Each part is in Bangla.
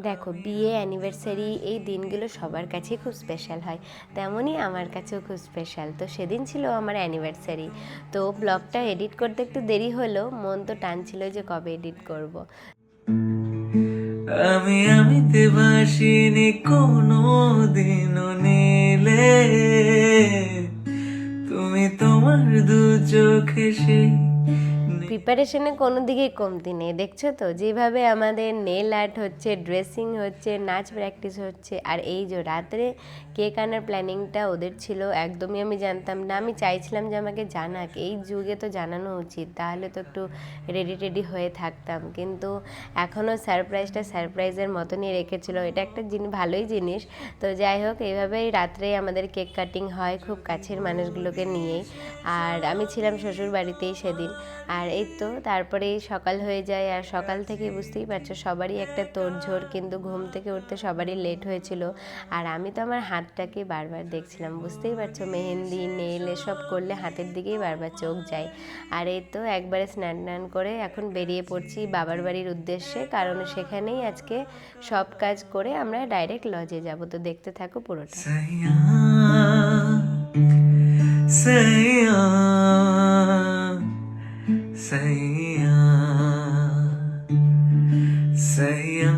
দেখো, বিয়ে, অ্যানিভার্সারি এই দিনগুলো সবার কাছেই খুব স্পেশাল হয়, তেমনই আমার কাছেও খুব স্পেশাল। তো সেদিন ছিল আমার অ্যানিভার্সারি। তো ব্লগটা এডিট করতে একটু দেরি হলো, মন তো টানছিল যে কবে এডিট করব। আমিতে বাসিনি কোনো দিনও নিলে, তুমি তোমার দু চোখে সেই প্রিপারেশনে কোনো দিকেই কমতি নেই, দেখছো তো যেভাবে আমাদের নেল আর্ট হচ্ছে, ড্রেসিং হচ্ছে, নাচ প্র্যাকটিস হচ্ছে। আর এই যে রাত্রে কেক আনার প্ল্যানিংটা ওদের ছিল, একদমই আমি জানতাম না। আমি চাইছিলাম যে আমাকে জানাক, এই যুগে তো জানানো উচিত, তাহলে তো একটু রেডি টেডি হয়ে থাকতাম। কিন্তু এখনও সারপ্রাইজটা সারপ্রাইজের মতনই রেখেছিল, এটা একটা ভালোই জিনিস। তো যাই হোক, এইভাবেই রাত্রেই আমাদের কেক কাটিং হয়, খুব কাছের মানুষগুলোকে নিয়েই। আর আমি ছিলাম শ্বশুর বাড়িতেই সেদিন। আর এই তো তারপরেই সকাল হয়ে যায়, আর সকাল থেকে বুঝতেই পারছো সবারই একটা তোড়ঝোড়, কিন্তু ঘুম থেকে উঠতে সবারই লেট হয়েছিল। আর আমি তো আমার হাতটাকে বারবার দেখছিলাম, বুঝতেই পারছো মেহেন্দি নেল এসব করলে হাতের দিকেই বারবার চোখ যায়। আর এই তো একবারে স্নান টান করে এখন বেরিয়ে পড়ছি বাবার বাড়ির উদ্দেশ্যে, কারণ সেখানেই আজকে সব কাজ করে আমরা ডাইরেক্ট লজে যাব। তো দেখতে থাকো পুরোটা। সैया सैया सैया सैया।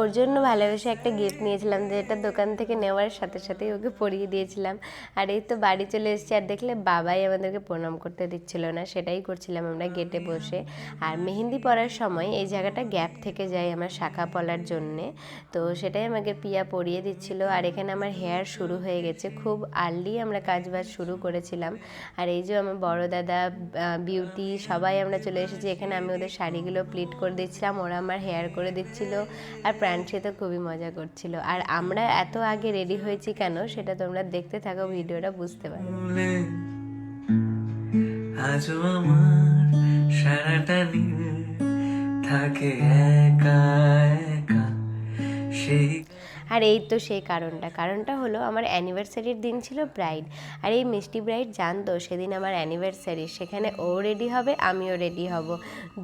ওর জন্য ভালোবেসে একটা গিফট নিয়েছিলাম, যেটা দোকান থেকে নেওয়ার সাথে সাথেই ওকে পরিয়ে দিয়েছিলাম। আর এই তো বাড়ি চলে এসেছি, আর দেখলে বাবাই আমাদেরকে প্রণাম করতে দিচ্ছিল না, সেটাই করছিলাম আমরা গেটে বসে। আর মেহেন্দি পরার সময় এই জায়গাটা গ্যাপ থেকে যায় আমার শাখা পলার জন্যে, তো সেটাই আমাকে পিয়া পরিয়ে দিচ্ছিল। আর এখানে আমার হেয়ার শুরু হয়ে গেছে, খুব আর্লি আমরা কাজবাজ শুরু করেছিলাম। আর এই যে আমার বড় দাদা, বিউটি, সবাই আমরা চলে এসেছি এখানে। আমি ওদের শাড়িগুলো প্লিট করে দিচ্ছিলাম, ওরা আমার হেয়ার করে দিচ্ছিল। আর প্রাণসী তো খুবই মজা করছিল। আর আমরা এত আগে রেডি হয়েছি কেন, সেটা তোমরা দেখতে থাকো, ভিডিওটা বুঝতে পারবে। আজও আমার সারাটা নীল থাকে একা একা সেই। আর এই তো সেই কারণটা হলো আমার অ্যানিভার্সারির দিন ছিল ব্রাইড। আর এই মিষ্টি ব্রাইড জানতো সেদিন আমার অ্যানিভার্সারি, সেখানে ও রেডি হবে, আমিও রেডি হব।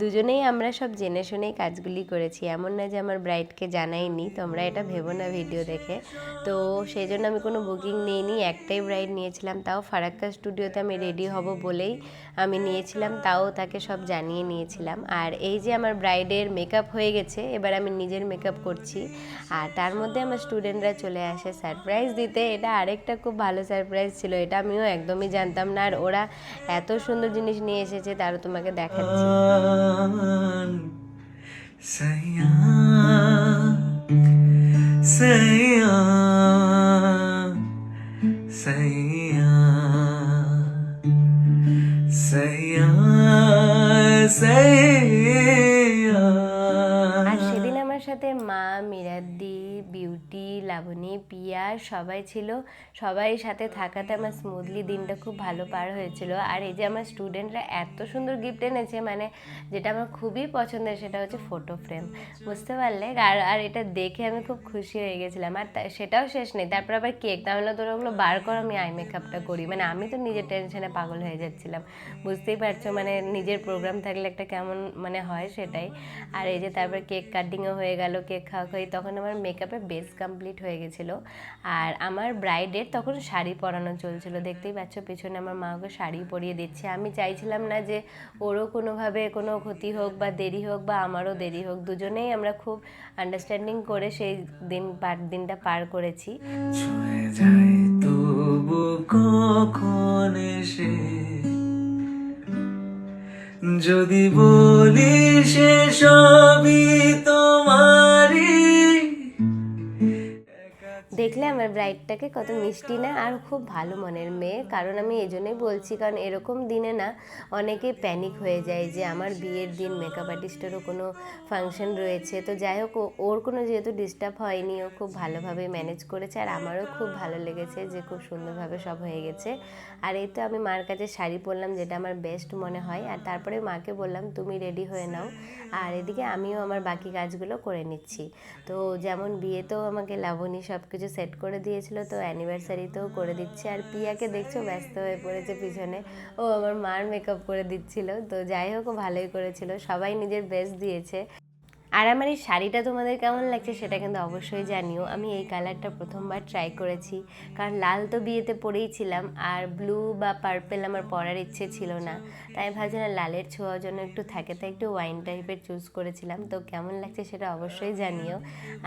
দুজনেই আমরা সব জেনে শুনেই কাজগুলি করেছি, এমন না যে আমার ব্রাইডকে জানাইনি, তোমরা এটা ভেবো না ভিডিও দেখে। তো সেই জন্য আমি কোনো বুকিং নিইনি, একটাই ব্রাইড নিয়েছিলাম, তাও ফারাক্কা স্টুডিওতে আমি রেডি হব বলেই আমি নিয়েছিলাম, তাও তাকে সব জানিয়ে নিয়েছিলাম। আর এই যে আমার ব্রাইডের মেকআপ হয়ে গেছে, এবার আমি নিজের মেকআপ করছি। আর তার মধ্যে আমার স্টুডেন্টরা চলে আসে সারপ্রাইজ দিতে, এটা আরেকটা খুব ভালো সারপ্রাইজ ছিল, এটা আমিও একদমই জানতাম না। আর ওরা এত সুন্দর জিনিস নিয়ে এসেছে, তারও তোমাকে দেখাচ্ছি। सैया सैया सैया सैया सैया। আর সেদিন আমার সাথে মা, মিরাদি, বিউটি, লাবণী, পিয়া সবাই ছিল। সবাই সাথে থাকাতে আমার স্মুথলি দিনটা খুব ভালো পার হয়েছিল। আর এই যে আমার স্টুডেন্টরা এত সুন্দর গিফট এনেছে, মানে যেটা আমার খুবই পছন্দের সেটা হচ্ছে ফটো ফ্রেম, বুঝতে পারলে। আর এটা দেখে আমি খুব খুশি হয়ে গেছিলাম। আর সেটাও শেষ নেই, তারপর আবার কেক, তাহলে তোর ওগুলো বার কর, আমি আই মেকআপটা করি। মানে আমি তো নিজের টেনশনে পাগল হয়ে যাচ্ছিলাম, বুঝতেই পারছো, মানে নিজের প্রোগ্রাম থাকলে একটা কেমন মানে হয় সেটাই। আর এই যে তারপর কেক কাটিংও হয়ে গেল, কেক খাওয়া খাই, তখন আমার মেকআপের বেস কমপ্লিট হয়ে গেছিলো। আর আমার ব্রাইডের তখন শাড়ি পরানো চলছিল, দেখতেই পাচ্ছ পেছনে আমার মা ওকে শাড়ি পরিয়ে দিচ্ছে। আমি চাইছিলাম না যে ওরও কোনোভাবে কোনো ক্ষতি হোক বা দেরি হোক, বা আমারও দেরি হোক, দুজনেই আমরা খুব আন্ডারস্ট্যান্ডিং করে সেই দিনটা পার করেছি। ছুঁয়ে যায় তবু কখন এসে যদি বলি সে সবই তোমারই। দেখলে আমার ব্রাইডটাকে কত মিষ্টি না, আর খুব ভালো মনের মেয়ে। কারণ আমি এই জন্যই বলছি, কারণ এরকম দিনে না অনেকে প্যানিক হয়ে যায় যে আমার বিয়ের দিন মেকআপ আর্টিস্টেরও কোনো ফাংশন রয়েছে। তো যাই হোক, ওর কোনো যেহেতু ডিস্টার্ব হয়নি, ও খুব ভালোভাবে ম্যানেজ করেছে। আর আমারও খুব ভালো লেগেছে যে খুব সুন্দরভাবে সব হয়ে গেছে। আর এই তো আমি মার কাছে শাড়ি পরলাম, যেটা আমার বেস্ট মনে হয়। আর তারপরে মাকে বললাম তুমি রেডি হয়ে নাও, আর এদিকে আমিও আমার বাকি কাজগুলো করে নিচ্ছি। তো যেমন বিয়েতেও আমাকে লাবণী সব কিছু সেট করে দিয়েছিল, তো অ্যানিভার্সারিতেও করে দিচ্ছে। আর পিয়াকে দেখছো ব্যস্ত হয়ে পড়েছে পিছনে, ও আমার মার মেকআপ করে দিচ্ছিল। তো যাই হোক, ও ভালোই করেছিল, সবাই নিজের বেস্ট দিয়েছে। আর আমার এই শাড়িটা তোমাদের কেমন লাগছে সেটা কিন্তু অবশ্যই জানিও। আমি এই কালারটা প্রথমবার ট্রাই করেছি, কারণ লাল তো বিয়েতে পরেইছিলাম, আর ব্লু বা পার্পেল আমার পরার ইচ্ছে ছিল না, তাই আমি ভাবছিলাম লালের ছোঁয়ার জন্য একটু থাকে, তাই একটু ওয়াইন টাইপের চুজ করেছিলাম। তো কেমন লাগছে সেটা অবশ্যই জানিও।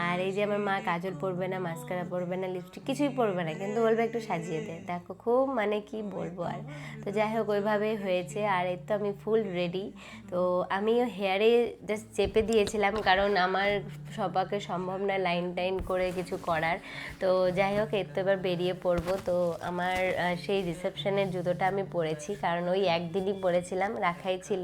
আর এই যে আমার মা কাজল পরবে না, মাস্কারা পরবে না, লিপস্টিক কিছুই পরবে না, কিন্তু বলবে একটু সাজিয়ে দে, দেখো খুব মানে কি বলবো আর। তো যাই হোক ওইভাবেই হয়েছে। আর এই তো আমি ফুল রেডি। তো আমিও হেয়ারে জাস্ট চেপে দিয়েছিলাম, কারণ আমার সবাকে সম্ভব না লাইন টাইন করে কিছু করার। তো যাই হোক এর তো এবার বেরিয়ে পড়বো। তো আমার সেই রিসেপশনের জুতোটা আমি পরেছি, কারণ ওই একদিনই পরেছিলাম, রাখাই ছিল,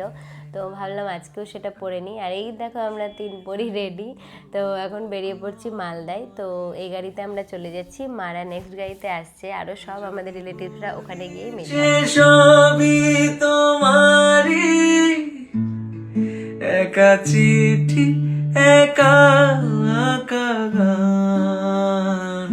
তো ভাবলাম আজকেও সেটা পরে নিই। আর এই দেখো আমরা 3 পরি রেডি। তো এখন বেরিয়ে পড়ছি মালদায়। তো এই গাড়িতে আমরা চলে যাচ্ছি, মারা নেক্সট গাড়িতে আসছে, আরও সব আমাদের রিলেটিভসরা ওখানে গিয়ে মিট সে সবই তোমারই, একা চিঠি একা আঁকা গান।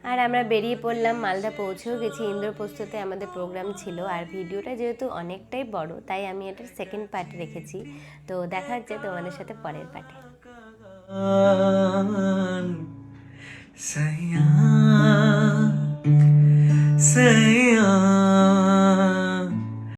আর আমরা বেরিয়ে পড়লাম, মালদা পৌঁছেও গেছি। ইন্দ্রপ্রস্থতে আমাদের প্রোগ্রাম ছিল, আর ভিডিওটা যেহেতু অনেকটাই বড় তাই আমি এটার সেকেন্ড পার্ট রেখেছি। তো দেখা হচ্ছে তোমাদের সাথে পরের পার্টে। सैया सैया